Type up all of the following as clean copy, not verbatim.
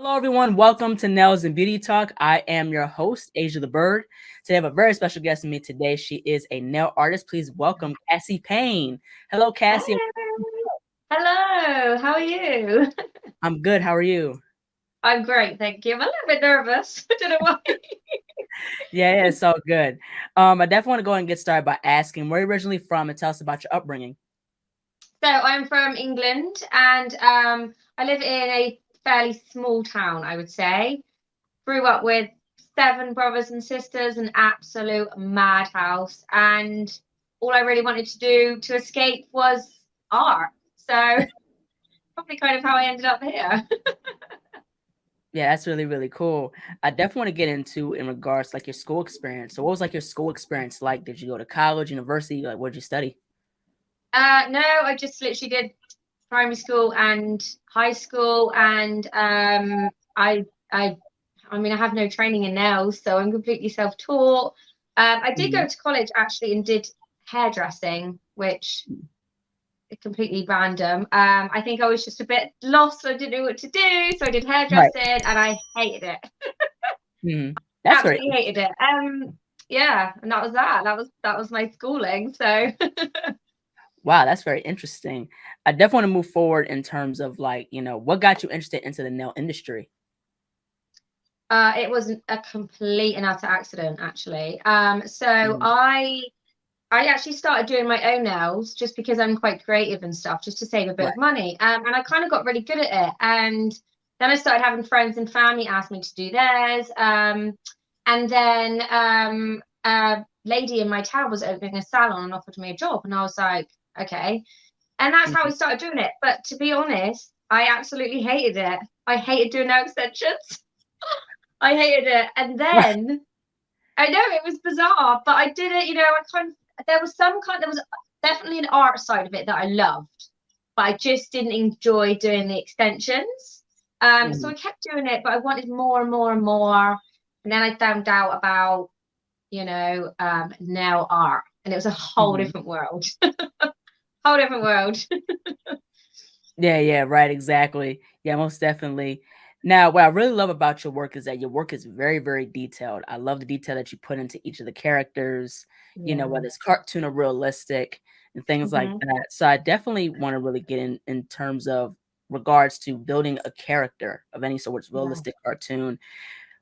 Hello, everyone. Welcome to Nails and Beauty Talk. I am your host, Asia the Bird. Today, I have a very special guest with me today. She is a nail artist. Please welcome Kassie Payne. Hello, Kassie. Hello. Hello, how are you? I'm good. How are you? I'm great, thank you. I'm a little bit nervous. I don't know why. Yeah, it's so good. I definitely want to go and get started by asking where you're originally from and tell us about your upbringing. So I'm from England and I live in a fairly small town, I would say. Grew up with seven brothers and sisters, an absolute madhouse, and all I really wanted to do to escape was art. So probably kind of how I ended up here. Yeah, that's really, really cool. I definitely want to get into in regards to like your school experience. So what was like your school experience like? Did you go to college, university? Like what did you study? No, I just literally did primary school and high school, and I I mean I have no training in nails, so I'm completely self-taught. I did go Mhm. to college actually and did hairdressing, which is completely random. I think I was just a bit lost. I didn't know what to do, so I did Right. hairdressing, and I hated it. That's very Absolutely hated it. Yeah, and that was that. That was my schooling. So Wow, that's very interesting. I definitely want to move forward in terms of like, what got you interested into the nail industry? it was a complete and utter accident, actually. So Mhm. I actually started doing my own nails just because I'm quite creative and stuff, just to save a bit Right. of money. And I kind of got really good at it. And then I started having friends and family ask me to do theirs. And then a lady in my town was opening a salon and offered me a job, and I was like, okay. And that's how I Mhm. started doing it. But to be honest, I absolutely hated it. I hated doing nail extensions. I hated it. And then I know it was bizarre, but I did it, I kind of, there was definitely an art side of it that I loved, but I just didn't enjoy doing the extensions. So Mhm. I kept doing it, but I wanted more and more and more. And then I found out about, nail art, and it was a whole Mhm. different world. Whole different world. Yeah, yeah, right, exactly. Yeah, most definitely. Now, what I really love about your work is that your work is very, very detailed. I love the detail that you put into each of the characters, Yeah. whether it's cartoon or realistic and things like Hmm. that. So I definitely want to really get in terms of regards to building a character of any sort of Yeah. realistic cartoon.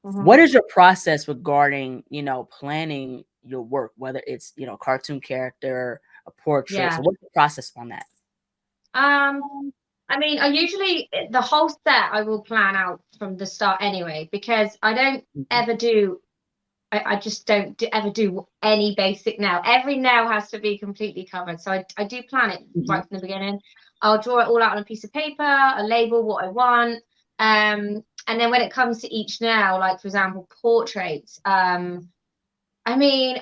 What Hmm. is your process regarding, planning your work, whether it's, cartoon character, a portrait? Yeah. So what's the process on that? Um, I mean, I usually the whole set I will plan out from the start anyway, because I don't Mhm, ever do I just don't ever do any basic nail. Every nail has to be completely covered. So I do plan it mhm, right from the beginning. I'll draw it all out on a piece of paper, a label what I want. And then when it comes to each nail, like for example, portraits, I mean,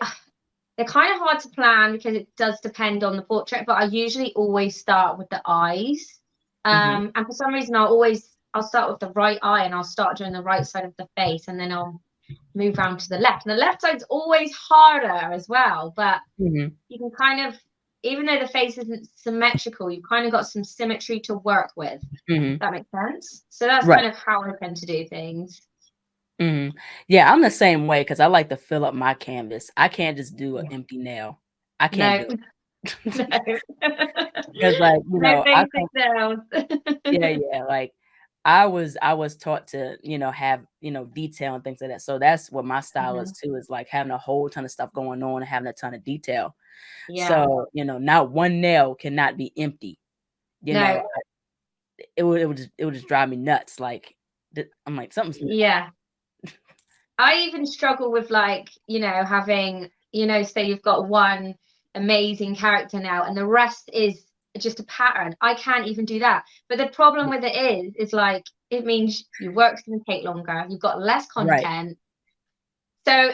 they're kind of hard to plan because it does depend on the portrait, but I usually always start with the eyes. mhm, And for some reason, I'll start with the right eye and I'll start doing the right side of the face, and then I'll move round to the left. And the left side's always harder as well, but mhm, you can kind of, even though the face isn't symmetrical, you've kind of got some symmetry to work with. mhm. That makes sense. So that's Right. kind of how I tend to do ththings. Mhm. Yeah, I'm the same way because I like to fill up my canvas. I can't just do an Yeah. empty nail. I can't No, do no. it. Because like, No I basic come nails. yeah, yeah, like I was taught to, have, detail and things like that. So that's what my style is Mhm. too, is like having a whole ton of stuff going on and having a ton of detail. Yeah. So, not one nail cannot be empty. You know, No. it would just drive me nuts. Like I'm like something's Yeah. I even struggle with, like, having, say you've got one amazing character now and the rest is just a pattern. I can't even do that. But the problem with it is like it means your work's going to take longer. You've got less right. content. So,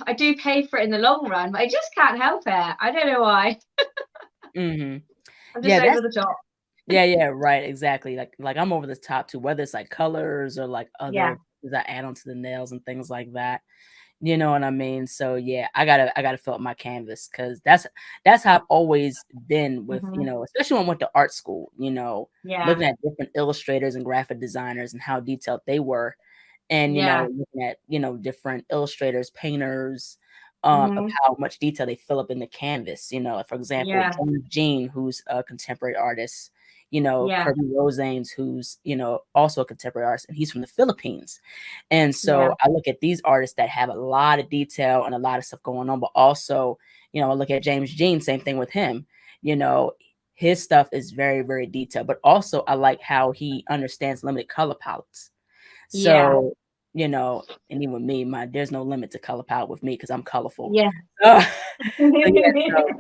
I do pay for it in the long run, but I just can't help it. I don't know why. Mhm. I'm just Yeah, over that's the top. yeah, yeah, right, exactly. Like I'm over the top too, whether it's like colors or like Yeah. other things I add onto the nails and things like that. You know what I mean? So yeah, I gotta fill up my canvas because that's how I've always been with, Hmm. especially when I went to art school, Yeah, looking at different illustrators and graphic designers and how detailed they were. And, yeah, looking at, different illustrators, painters, of hmm, how much detail they fill up in the canvas. Like, for example, yeah, James Jean, who's a contemporary artist, yeah, Kirby Rosanes, who's, also a contemporary artist, and he's from the Philippines. And yeah, so I look at these artists that have a lot of detail and a lot of stuff going on, but also, I look at James Jean, same thing with him. You know, his stuff is very, very detailed, but also I like how he understands limited color palettes. yeah, So, and even me, there's no limit to color palette with me because I'm colorful. yeah. So, so yeah, so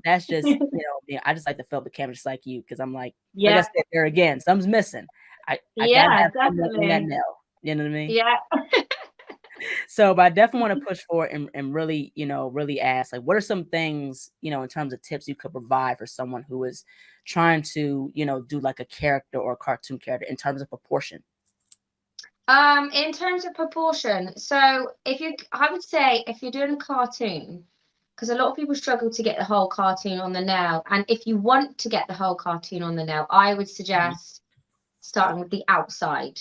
that's just, me. I just like to fill up the canvas just like you because I'm like I Yeah, said there again, something's missing. I gotta yeah, have someone on that definitely. nail. You know what I mean? Yeah. So, but I definitely want to push forward and really, really ask, like, what are some things, in terms of tips you could provide for someone who is trying to, do like a character or a cartoon character in terms of proportion? In terms of proportion, so I would say if you're doing a cartoon, because a lot of people struggle to get the whole cartoon on the nail, and if you want to get the whole cartoon on the nail, I would Mhm. suggest starting with the outside.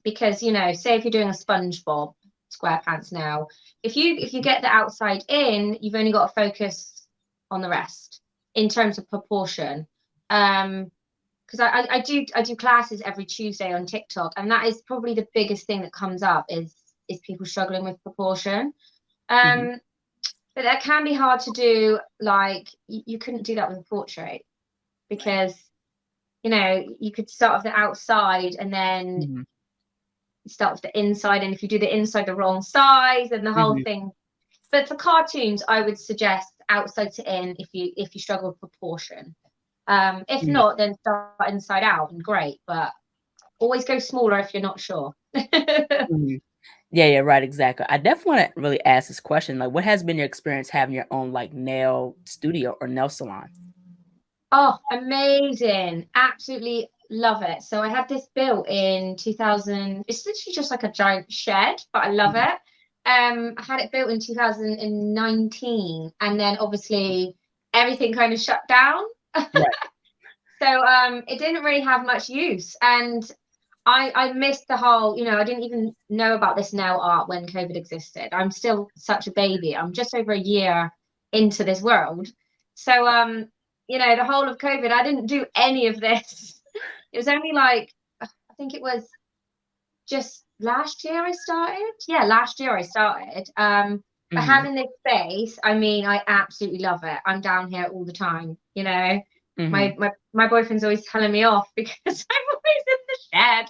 Because say if you're doing a SpongeBob SquarePants now, if you get the outside in, you've only got to focus on the rest in terms of proportion. Because I do classes every Tuesday on TikTok, and that is probably the biggest thing that comes up is people struggling with proportion. Mhm. Um, but that can be hard to do. Like you couldn't do that with a portrait Right. because you could start with the outside and then Mhm. start with the inside, and if you do the inside the wrong size and the whole Mhm. thing. But for cartoons, I would suggest outside to in if you struggle with proportion. If Mhm. not, then start inside out and great, but always go smaller if you're not sure. Mhm. Yeah, yeah, right, exactly. I definitely want to really ask this question. Like, what has been your experience having your own like nail studio or nail salon? Oh, amazing. Absolutely love it. So I had this built in 2000. It's literally just like a giant shed, but I love Mhm. it. I had it built in 2019, and then obviously everything kind of shut down. Right. So it didn't really have much use. And I missed the whole, I didn't even know about this nail art when COVID existed. I'm still such a baby. I'm just over a year into this world. So the whole of COVID, I didn't do any of this. It was only like I think it was just last year I started. Yeah, last year I started. But Mhm. having this space, I mean, I absolutely love it. I'm down here all the time, you know. My Mhm. my my boyfriend's always telling me off because I'm always in the shed.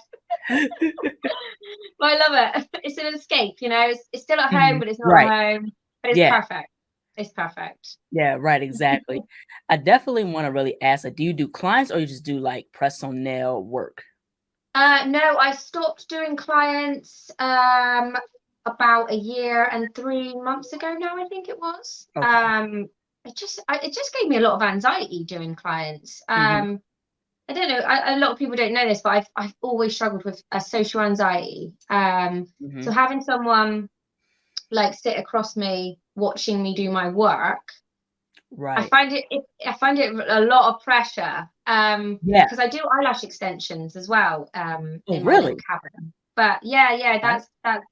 But I love it. It's an escape, It's still at home, Mhm. but it's not Right. at home. But it's Yeah. perfect. It's perfect. Yeah, right, exactly. I definitely want to really ask, like, do you do clients or you just do like press on nail work? No, I stopped doing clients about a year and 3 months ago now, I think it was. Okay. It just gave me a lot of anxiety doing clients. Mhm. I don't know. A lot of people don't know this, but I've always struggled with a social anxiety. So Mhm. having someone like sit across me watching me do my work, I Right. find I find it a lot of pressure. Yeah. Because I do eyelash extensions as well, Oh, in my little really? cabin. But yeah, Okay.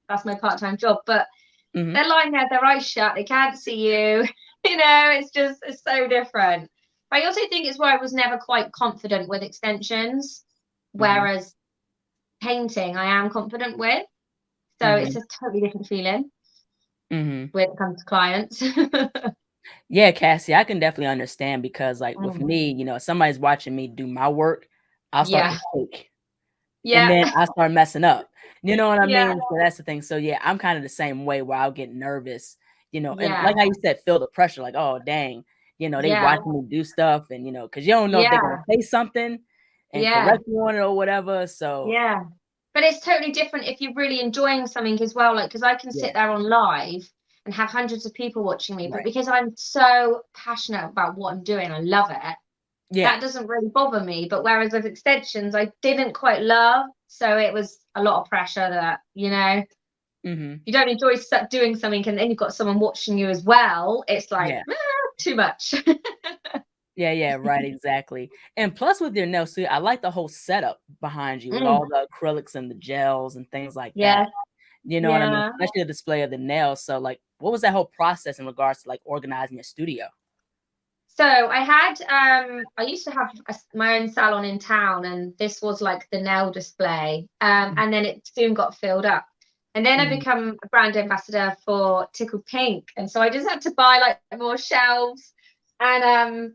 that's my part-time job. But Mhm. they're lying there, their eyes shut, they can't see you. It's so different. I also think it's where I was never quite confident with extensions, Mhm. whereas painting I am confident with. So it's Mhm. a totally different feeling Mhm. when it comes to clients. Yeah, Cassie, I can definitely understand because, like, with Mm. me, if somebody's watching me do my work, I'll start to Yeah, shake and yeah, then I start messing up. You know what I yeah, mean? So that's the thing. So yeah, I'm kind of the same way where I'll get nervous, and yeah, like how you said, feel the pressure, like, oh dang, they yeah, watching me do stuff, and because you don't know if they're gonna yeah, say something and yeah, correct you on it or whatever. So yeah. But it's totally different if you're really enjoying something as well. Like, because I can yeah, sit there on live and have hundreds of people watching me, but right, because I'm so passionate about what I'm doing, I love it. yeah, That doesn't really bother me. But whereas with extensions, I didn't quite love, so it was a lot of pressure that. You don't enjoy doing something and then you've got someone watching you as well, it's like too much. Yeah, right, exactly. And plus with your nails too, I like the whole setup behind you with all the acrylics and the gels and things like that. Yeah, You know what I mean? yeah. Especially the display of the nails. So like, what was that whole process in regards to like organizing your studio? So I used to have my own salon in town, and this was like the nail display. And then it soon got filled up. And then I Mhm, become a brand ambassador for Tickled Pink. And so I just had to buy like more shelves. And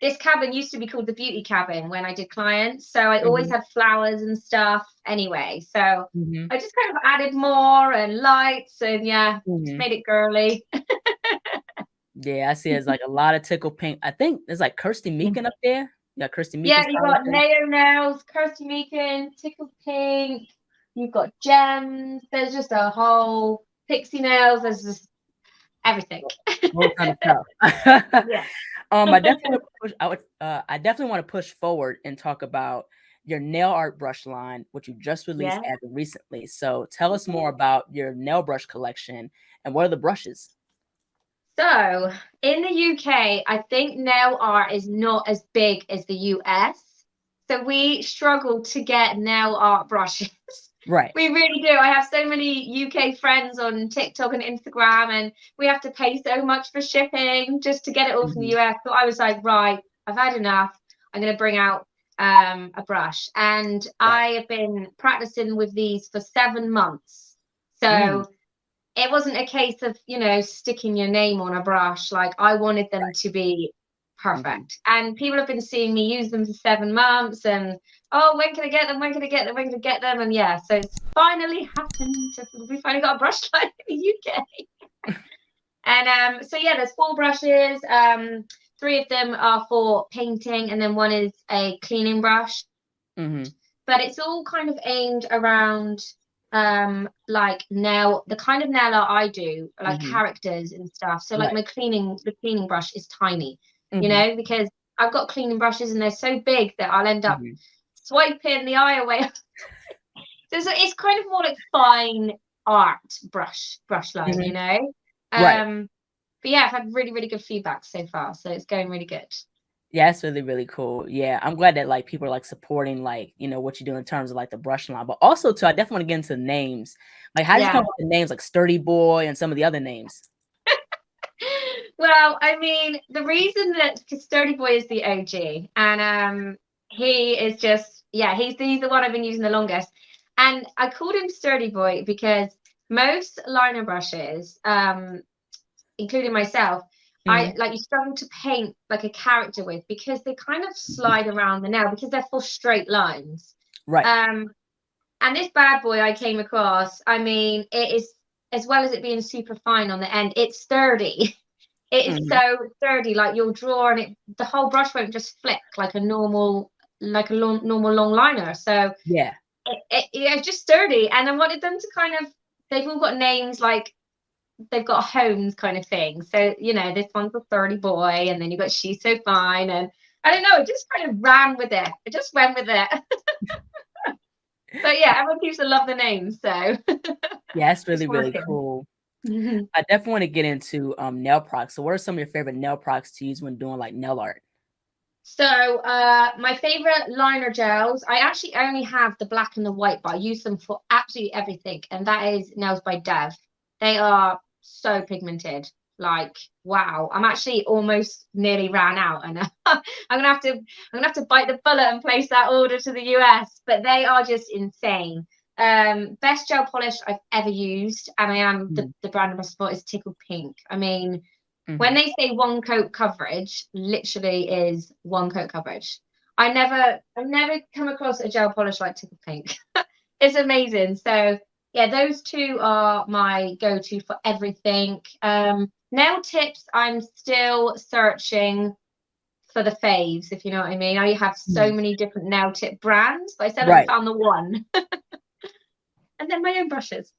this cabin used to be called the beauty cabin when I did clients. So I always mhm, had flowers and stuff anyway. So mhm, I just kind of added more and lights and yeah, just mhm. made it girly. Yeah, I see it's like a lot of tickle pink. I think there's like Kirsty Meekin up there. Yeah, Kirsty Yeah, Meekin you've style got thing. Neo Nails, Kirsty Meekin, Tickled Pink, you've got Gems, there's just a whole Pixie Nails, there's just everything. Whole ton of stuff. Yeah. I definitely would push. I definitely want to push forward and talk about your nail art brush line, which you just released Yeah. as of recently. So tell us more about your nail brush collection and what are the brushes? So in the UK, I think nail art is not as big as the US. So we struggle to get nail art brushes. Right. We really do. I have so many UK friends on TikTok and Instagram, and we have to pay so much for shipping just to get it all from the Mhm, US. So I was like, right, I've had enough. I'm going to bring out a brush. And right. I have been practicing with these for 7 months. Mm, So it wasn't a case of, sticking your name on a brush. Like I wanted them to be mhm. perfect. And people have been seeing me use them for 7 months and oh, when can I get them? When can I get them? When can I get them? And yeah, so it's finally happened. We finally got a brush line in the UK. And so yeah, there's 4 brushes. Three of them are for painting, and then one is a cleaning brush. Mhm, But it's all kind of aimed around like nail the kind of nail art I do, like mhm. characters and stuff. So like Right. the cleaning brush is tiny, Mhm, because I've got cleaning brushes and they're so big that I'll end up mhm, swiping the eye away. So it's kind of more like fine art brush line, mhm. Right. Um, but yeah, I've had really, really good feedback so far, so it's going really good. Yeah, that's really, really cool. Yeah, I'm glad that like people are like supporting like, what you do in terms of like the brush line. But also too, I definitely want to get into the names. Like how did you come Yeah. up with the names like Sturdy Boy and some of the other names? Well, I mean, the reason that Sturdy Boy is the OG, and he is just he's the one I've been using the longest, and I called him Sturdy Boy because most liner brushes, including myself, I Mhm. like you struggle to paint like a character with because they kind of slide around the nail because they're for straight lines. Right. Um, and this bad boy I came across, I mean, it is as well as it being super fine on the end, it's sturdy. It is Mhm. so sturdy, like you'll draw and the whole brush won't just flick like a normal, normal long liner. So Yeah. it's just sturdy. And I wanted them to kind of, they've all got names like they've got homes kind of thing. So, this one's a 30 boy, and then you've got She's So Fine. And I don't know, it just kind of ran with it. It just went with it. But yeah, everyone seems to love the name. So Yeah, that's it's really, really working. cool. I definitely want to get into nail products. So what are some of your favorite nail products to use when doing like nail art? So, my favorite liner gels, I actually only have the black and the white, but I use them for absolutely everything. And that is Nails by Dev. They are so pigmented. Like, wow. I'm actually almost nearly ran out, and I'm gonna have to bite the bullet and place that order to the US. But they are just insane. Best gel polish I've ever used, and I am the, Mhm. the brand ambassador is Tickled Pink. I mean, when Mhm. they say one coat coverage, literally is one coat coverage. I've never come across a gel polish like Tickle Pink. It's amazing. So yeah, those two are my go-to for everything. Nail tips, I'm still searching for the faves, if you know what I mean. I have so Mhm. many different nail tip brands, but I still haven't Right. found the one. And then my own brushes.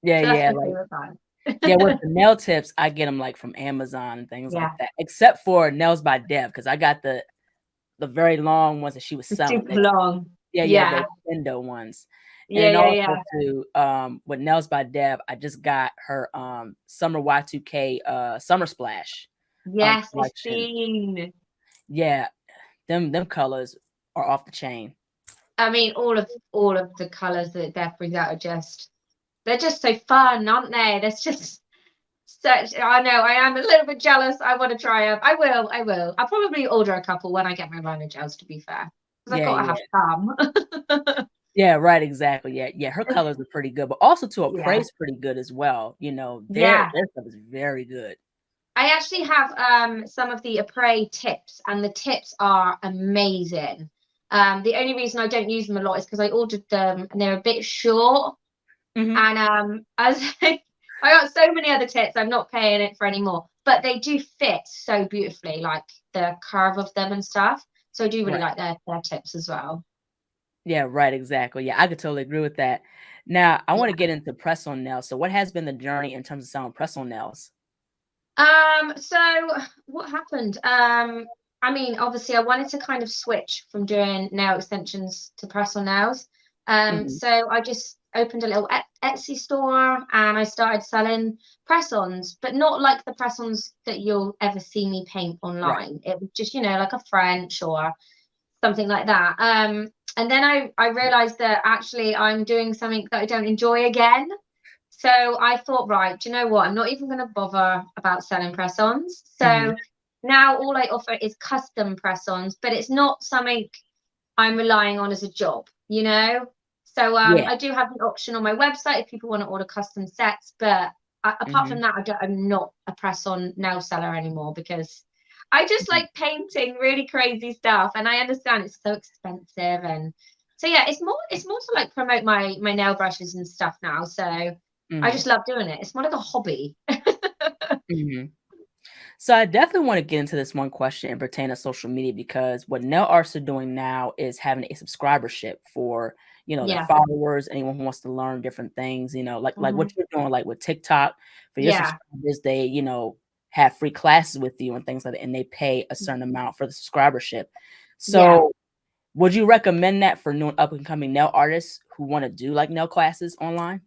Yeah, So that's yeah, my like favorite brand. yeah, with the nail tips, I get them like from Amazon and things like Yeah, that. Except for Nails by Dev, because I got the very long ones that she was it's selling. super long. Yeah, Yeah. Endo ones. And Yeah, then yeah, yeah. also too, with Nails by Deb, I just got her summer Y2K summer splash Yes, I've collection. seen. Yeah, them colors are off the chain. I mean, all of the colours that Beth brings out are just they're just so fun, aren't they? There's just such I know I am a little bit jealous. I want to try them. I will. I'll probably order a couple when I get my liner gels, to be fair. Because I've Yeah, got to have yeah. some. Yeah, right, exactly. Yeah, yeah, her colors are pretty good, but also to a Yeah. price pretty good as well. Yeah. Their stuff is very good. I actually have some of the Apres tips, and the tips are amazing. The only reason I don't use them a lot is because I ordered them and they're a bit short. Mhm. And as I got so many other tips, I'm not paying it for anymore. But they do fit so beautifully, like the curve of them and stuff. So I do really Right. like their tips as well. Yeah, right, exactly. Yeah, I could totally agree with that. Now, I want to Yeah. get into press on nails. So what has been the journey in terms of selling press on nails? So what happened? I mean, obviously I wanted to kind of switch from doing nail extensions to press on nails. Mhm. So I just opened a little Etsy store and I started selling press-ons, but not like the press-ons that you'll ever see me paint Right. online. It was just, like a French or something like that. And then I realized that actually I'm doing something that I don't enjoy again. So I thought, right, do you know what? I'm not even going to bother about selling press-ons. Mhm. So now all I offer is custom press-ons, but it's not something I'm relying on as a job. So Yeah. I do have the option on my website if people want to order custom sets, but apart from Mhm. that, I'm not a press-on nail seller anymore because I just Mhm. like painting really crazy stuff, and I understand it's so expensive, and so yeah, it's more to like promote my nail brushes and stuff now. So I Mhm. just love doing it. It's more like a hobby. Mhm. So I definitely want to get into this one question and pertain to social media because what nail artists are doing now is having a subscribership for their Yeah. followers, anyone who wants to learn different things, like what Hmm. you're doing, like with TikTok for your Yeah. subscribers, they have free classes with you and things like that, and they pay a certain amount for the subscribership. Yeah. So would you recommend that for new up and coming nail artists who want to do like nail classes online?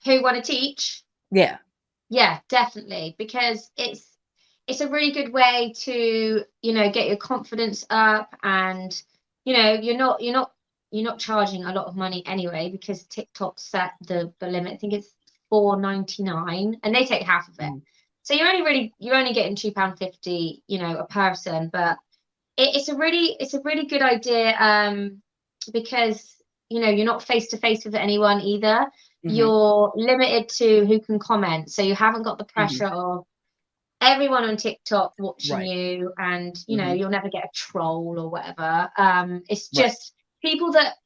Who want to teach? Yeah. Yeah, definitely, because it's a really good way to, get your confidence up, and you're not charging a lot of money anyway because TikTok set the limit. I think it's 4.99 and they take half of it. Mhm. So you're only getting £2.50, a person, but it's a really good idea because you're not face to face with anyone either. Mhm. You're limited to who can comment, so you haven't got the Mhm. pressure of everyone on TikTok watching Right. you, and Mhm. you'll never get a troll or whatever. It's Right. just people that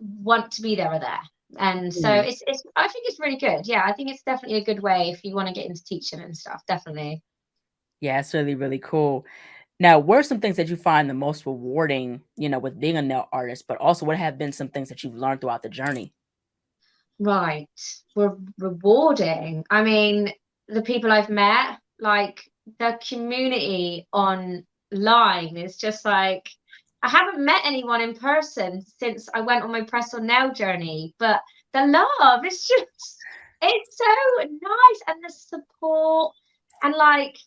want to be there are there, and so Mhm. it's I think it's really good. Yeah, I think it's definitely a good way if you want to get into teaching and stuff. Definitely. Yeah, it's really, really cool. Now, what are some things that you find the most rewarding, with being a nail artist, but also what have been some things that you've learned throughout the journey? Right. Rewarding. I mean, the people I've met, like the community online is just like I haven't met anyone in person since I went on my press on nail journey, but the love is just it's so nice, and the support, and like,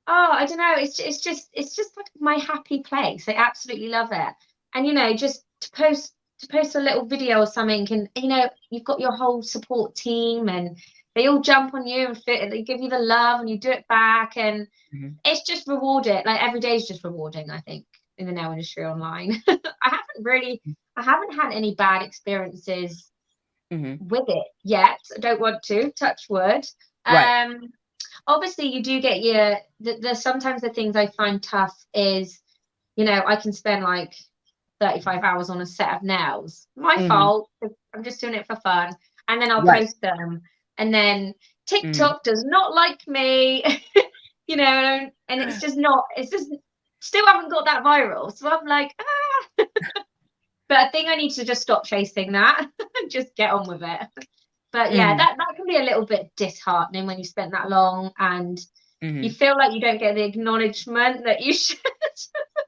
oh, I don't know, it's just like my happy place. I absolutely love it. And just to post a little video or something, and you've got your whole support team, and they all jump on you and they give you the love, and you do it back, and Mhm. it's just rewarding. Like every day is just rewarding, I think, in the nail industry online. I haven't had any bad experiences Mhm. with it yet. I don't want to touch wood. Right. Um, Obviously you do get the sometimes the things I find tough is, I can spend like 35 hours on a set of nails. My Mhm. fault. I'm just doing it for fun. And then I'll Right. post them. And then Mhm. TikTok does not like me, and it's just still haven't got that viral. So I'm like, ah. But I think I need to just stop chasing that and just get on with it. But yeah, Mhm. that can be a little bit disheartening when you spend that long and you Mhm. feel like you don't get the acknowledgement that you should.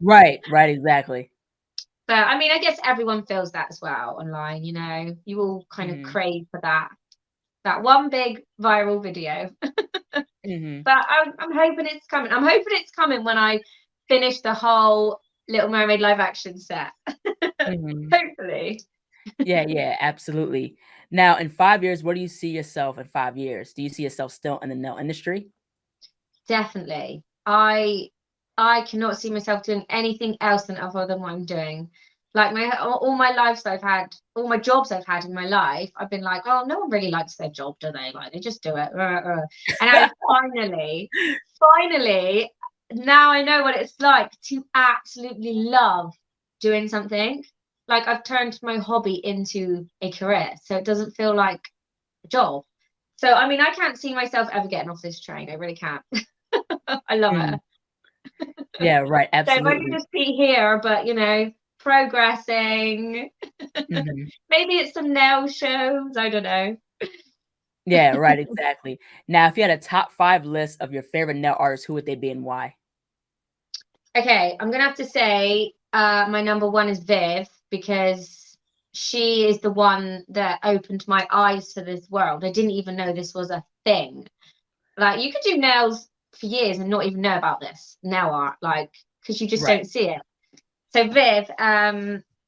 Right. Right. Exactly. But I mean, I guess everyone feels that as well online, you know. You all kind of Mm-hmm. crave for that one big viral video. Mm-hmm. But I'm hoping it's coming. I'm hoping it's coming when I finish the whole Little Mermaid live action set. Mm-hmm. Hopefully. Yeah, yeah, absolutely. Now, in 5 years, where do you see yourself in 5 years? Do you see yourself still in the nail industry? Definitely. I cannot see myself doing anything else than other than what I'm doing. Like all my lives I've had, all my jobs I've had in my life, I've been like, oh, no one really likes their job, do they? Like they just do it. And I finally, now I know what it's like to absolutely love doing something. Like I've turned my hobby into a career, so it doesn't feel like a job. So I mean, I can't see myself ever getting off this train. I really can't. I love Mhm. it. Yeah, right, So if I could absolutely. just be here, but you know, progressing. Mhm. Maybe it's some nail shows. I don't know. Yeah, right, exactly. Now, if you had a top 5 list of your favorite nail artists, who would they be and why? Okay, I'm gonna have to say my number one is Viv because she is the one that opened my eyes to this world. I didn't even know this was a thing. Like you could do nails for years and not even know about this nail art, like because you just Right. don't see it. So Viv,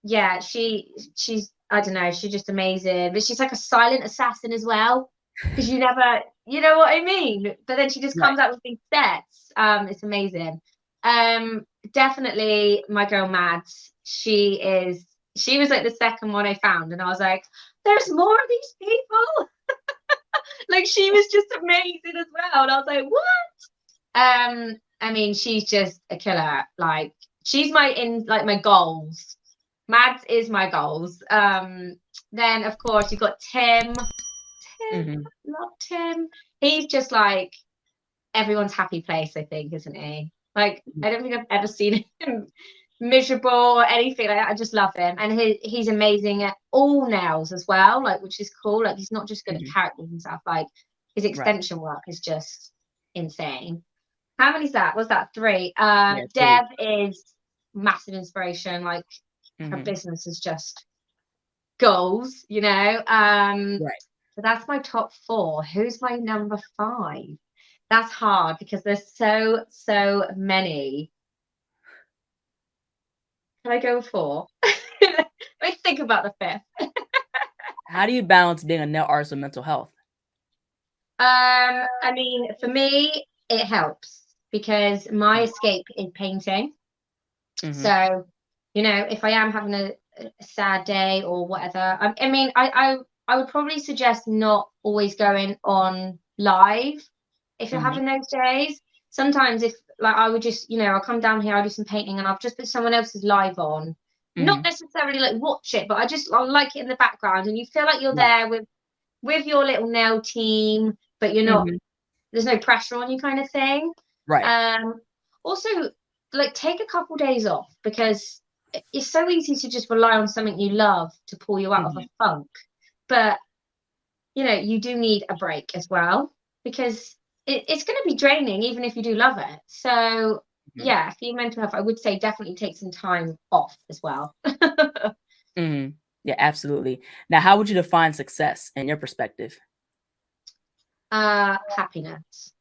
yeah, she's I don't know, she's just amazing. But she's like a silent assassin as well. Because you never, you know what I mean? But then she just Right. comes out with these sets. It's amazing. Um, Definitely my girl Mads. She was like the second one I found, and I was like, there's more of these people. Like she was just amazing as well. And I was like, what? I mean, she's just a killer. Like she's my goals. Mads is my goals. Then of course you've got Tim. Mhm. Love Tim. He's just like everyone's happy place, I think, isn't he? Like I don't think I've ever seen him miserable or anything like that. I just love him, and he's amazing at all nails as well. Like which is cool. Like he's not just good at Mhm. characters and stuff. Like his Right. extension work is just insane. How many's that? Was that three? Yeah, 3. Dev is massive inspiration. Like her Mhm. business is just goals, you know. Right. So that's my top four. Who's my number five? That's hard because there's so many. Can I go with four? Let me think about the fifth. How do you balance being a nail artist with mental health? I mean, for me, it helps because my Mhm. escape is painting. Mhm. So, you know, if I am having a sad day or whatever, I mean, I would probably suggest not always going on live if you're Mhm. having those days. Sometimes if like I would just, you know, I'll come down here, I'll do some painting and I'll just put someone else's live on. Not Mhm. necessarily like watch it, but I'll like it in the background and you feel like you're Right. there with your little nail team, but you're not Mhm. there's no pressure on you kind of thing. Right. Um, Also, like take a couple days off because it's so easy to just rely on something you love to pull you out of a Mhm. funk. But you know, you do need a break as well because it's going to be draining even if you do love it. So Mhm. yeah, for your mental health, I would say definitely take some time off as well. Mhm. Yeah, absolutely. Now, how would you define success in your perspective? Happiness.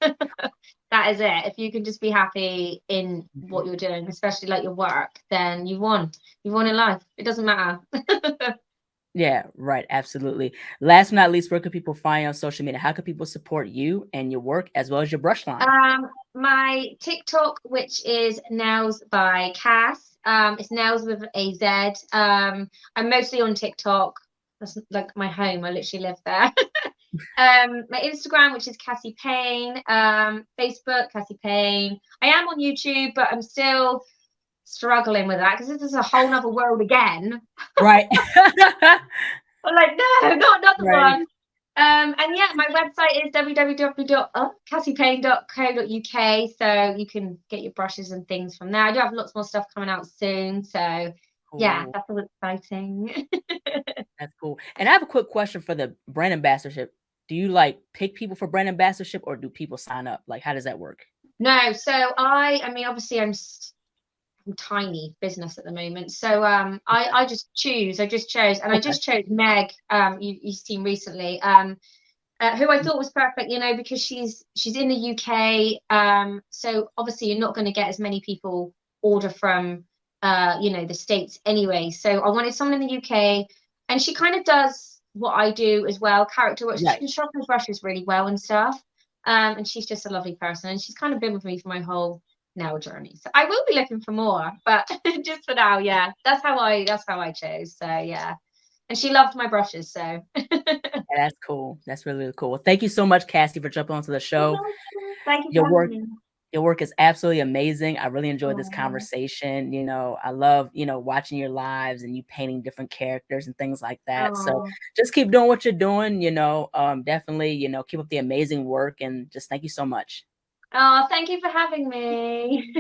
That is it. If you can just be happy in Mhm. what you're doing, especially like your work, then you've won. You've won in life. It doesn't matter. Yeah, right, absolutely. Last but not least, where could people find you on social media? How can people support you and your work as well as your brush line? My TikTok, which is Nails by Cass. It's Nails with a Z. I'm mostly on TikTok. That's like my home. I literally live there. My Instagram, which is Kassie Payne. Facebook, Kassie Payne. I am on YouTube, but I'm still struggling with that because this is a whole nother world again. Right. I'm like, no, not another Right. one. And yeah, my website is www.cassiePayne.co.uk, so you can get your brushes and things from there. I do have lots more stuff coming out soon, so yeah, Cool. that's all exciting. That's cool. And I have a quick question for the brand ambassadorship. Do you like pick people for brand ambassadorship or do people sign up? Like, how does that work? No, so I mean, obviously, tiny business at the moment. So I just choose. I just chose, and I Okay. just chose Meg. You've seen recently. Who I thought was perfect, because she's in the UK. So obviously you're not going to get as many people order from the States anyway. So I wanted someone in the UK, and she kind of does what I do as well, character work. She Right. can sharpen brushes really well and stuff. And she's just a lovely person, and she's kind of been with me for my whole nail journey. So I will be looking for more, but just for now, yeah, that's how I chose. So yeah, and she loved my brushes, so. Yeah, that's cool. That's really, really cool. Well, thank you so much, Cassie, for jumping onto the show. Thank you for Your having work me. your work is absolutely amazing. I really enjoyed this Oh, conversation. I love, watching your lives and you painting different characters and things like that. So oh, just keep doing what you're doing, definitely, keep up the amazing work and just thank you so much. oh, thank you for having me.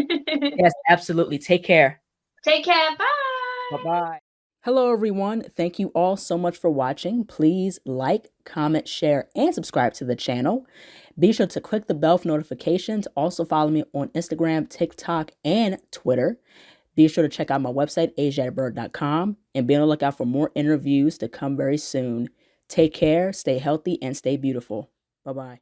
Yes, absolutely. Take care. Take care. Bye. Bye-bye. Hello, everyone. Thank you all so much for watching. Please like, comment, share, and subscribe to the channel. Be sure to click the bell for notifications. Also follow me on Instagram, TikTok, and Twitter. Be sure to check out my website, ASIATHABIRD.com, and be on the lookout for more interviews to come very soon. Take care, stay healthy, and stay beautiful. Bye-bye.